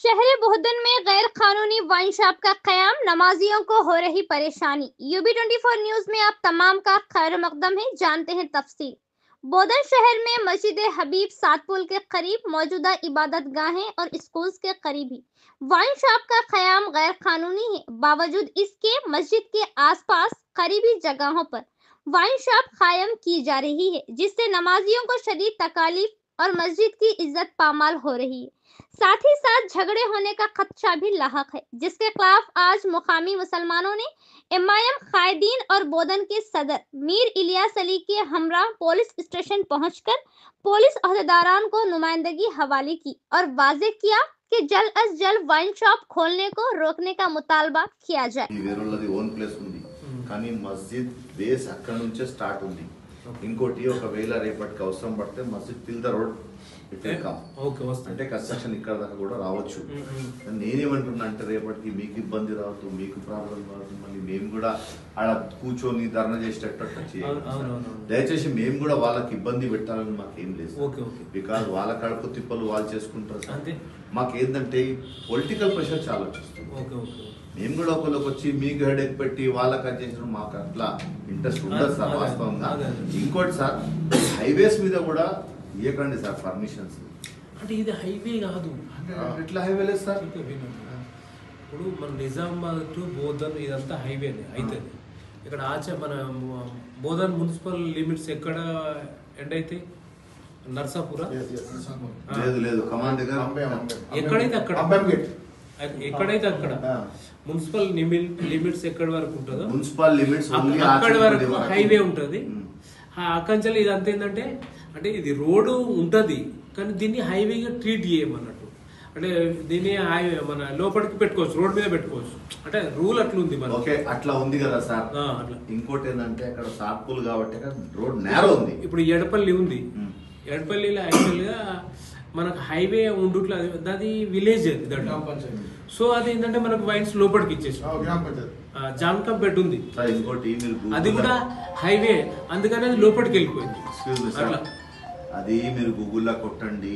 शहर बोहदन में गैर कानूनी वाइन शॉप का कयाम, नमाजियों को हो रही परेशानी। UB24 न्यूज में आप तमाम का खैर मकदम है, जानते हैं तफसील। बोधन शहर में मस्जिद हबीब सातपुल के करीब मौजूदा इबादत गाहें और स्कूल्स के करीब ही वाइन शॉप का कयाम गैर कानूनी है। बावजूद इसके मस्जिद के आसपास करीबी जगहों पर वाइन शॉप कायम की जा रही है, जिससे नमाजियों को शदीद तकालीफ और मस्जिद की इज्जत पामाल हो रही है। साथ ही साथ झगड़े होने का खदशा भी लाहक है, जिसके खिलाफ आज मुकामी मुसलमानों ने MIM कायदीन और बोधन के सदर मीर इलियास अली के हमरा पुलिस स्टेशन पहुंचकर पुलिस अहदेदारान को नुमाइंदगी हवाले की और वाजे किया कि जल्द अज जल्द वाइन शॉप खोलने को रोकने का मुतालबा किया जाए। मस्जिद बेस अక్కడ నుంచే స్టార్ట్ ఉంది ఇంకోటి ఒకవేళ రేపటికి అవసరం పడితే మస్జిద్ టిల్ ద రోడ్ అంటే కన్స్ట్రక్షన్ ఇక్కడ దాకా కూడా రావచ్చు. నేనేమంటున్నా అంటే రేపటికి మీకు ఇబ్బంది రావద్దు, మీకు ప్రాబ్లం రావద్దు, మళ్ళీ మేము కూడా ఆడ కూర్చొని ధర్నా చేసేటట్టు చేయాలి. దయచేసి మేము కూడా వాళ్ళకి ఇబ్బంది పెట్టాలని మాకేం లేదు. బికాజ్ వాళ్ళ కడుపు తిప్పలు వాళ్ళు చేసుకుంటారు. మాకేందంటే పొలిటికల్ ప్రెషర్ చాలా వచ్చేస్తుంది. మేము కూడా ఒకళ్ళకి వచ్చి మీకు హెడేక్ పెట్టి వాళ్ళకి అది చేసిన మాకు అట్లా ఇంట్రెస్ట్ ఉండదు సార్ వాస్తవంగా. ఇంకోటి సార్, హైవేస్ మీద కూడా ఇవ్వకండి సార్ పర్మిషన్స్. అంటే ఇది హైవే కాదు. ఎట్లా హైవే లేదు సార్? ఇప్పుడు మన నిజామాబాద్ టు బోధన్ ఇదంతా హైవేనే అవుతుంది. ఇక్కడ మన బోధన్ మున్సిపల్ లిమిట్స్ ఎక్కడ ఎండ్ అయితే నర్సాపుర లేదు కమాండ్ ఎక్కడైతే అక్కడ ఎక్కడైతే అక్కడ మున్సిపల్ లిమిట్స్ ఎక్కడి వరకు ఉంటుందో మున్సిపల్ లిమిట్స్ అక్కడి వరకు హైవే ఉంటుంది. అక్కంచెలు ఇదంతా ఏంటంటే అంటే ఇది రోడ్డు ఉంటుంది కానీ దీన్ని హైవేగా ట్రీట్ చేయమన్నట్టు. అంటే దీన్ని హైవే మన లోపలికి పెట్టుకోవచ్చు, రోడ్ మీద పెట్టుకోవచ్చు. అంటే రూల్ అట్లుంది మన. ఓకే అట్లా ఉంది కదా సార్. అట్లా ఇంకోటి ఏంటంటే అక్కడ సాత్పుల్ కాబట్టి రోడ్ నేరో ఉంది. ఇప్పుడు ఎడపల్లి ఉంది, ఎడపల్లిలో యాక్చువల్ గా మనకు హైవే ఉండుట్లా అది విలేజ్ అది. సో అది ఏంటంటే మనకు వైన్స్ లోపలికి ఇచ్చేసి జాన్కంపేట ఉంది, అది కూడా హైవే, అందుకని అది లోపలికి వెళ్ళిపోయింది. అది మీరు గూగుల్లో కొట్టండి.